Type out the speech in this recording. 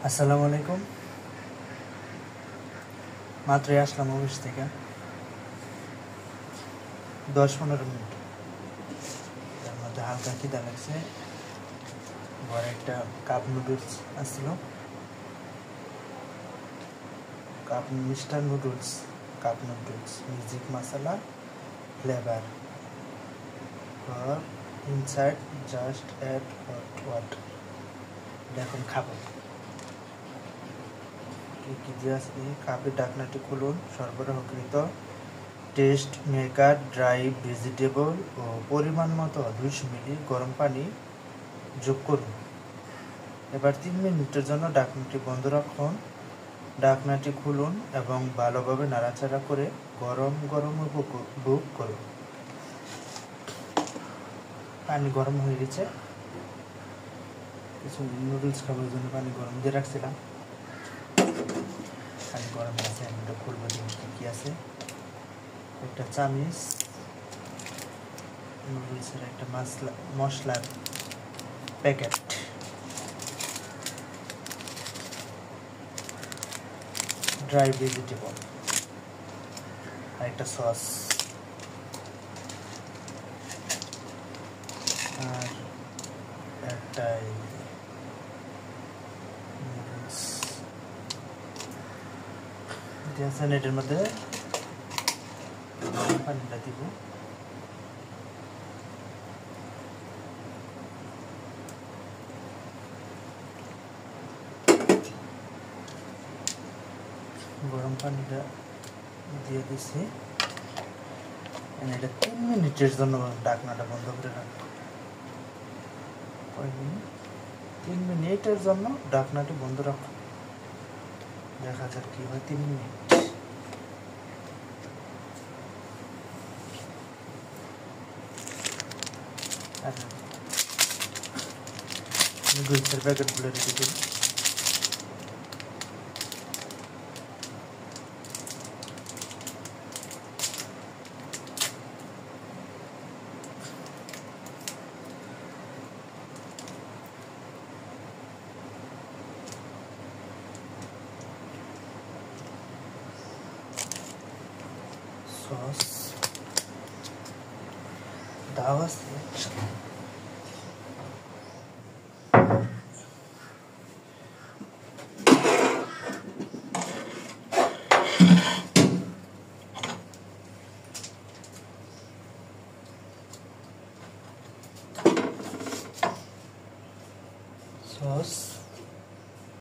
আসসালামু আলাইকুম। মাত্রই আসলাম অফিস থেকে, 10-15 মিনিট। তার মধ্যে হালকা খিদা লাগছে। ঘরে একটা কাপ নুডলস আসছিল, Mister Noodles, cup noodles, magic masala flavour for inside just add hot water. এখন খাবো। কি দিয়ে আছে? কাপের ঢাকনাটি খুলুন। সরবরাহকৃত টেস্ট মেকার ড্রাই ভেজিটেবল ও পরিমাণ মতো 200 মিলি গরম পানি যোগ করুন। এবার 3 মিনিটের জন্য ঢাকনাটি বন্ধ রাখুন। ঢাকনাটি খুলুন এবং ভালোভাবে নাড়াচাড়া করে গরম গরম উপভোগ করুন। পানি গরম হয়ে গেছে। কিছু নুডলস খাবার জন্য পানি গরম দিয়ে রাখছিলাম। পানি গরম আছে, আমি এটা খুলবো। জিনিস কী আছে? একটা চামিচ নুডলসের একটা মশলার প্যাকেট, ড্রাই ভেজিটেবল, আর একটা সস, আর একটা নুডলস দিয়েছেন। এটার মধ্যে পানিটা দিব। গরম পানিটা দিয়ে দিছি। এটা 3 মিনিটের জন্য ঢাকনাটা বন্ধ করে রাখবো। 3 মিনিটের জন্য ঢাকনাটি বন্ধ রাখবো। দেখা যাক কি হয়। 3 মিনিট। নুডলসের প্যাকেটগুলো রেখে দিই। সস দাও আছে।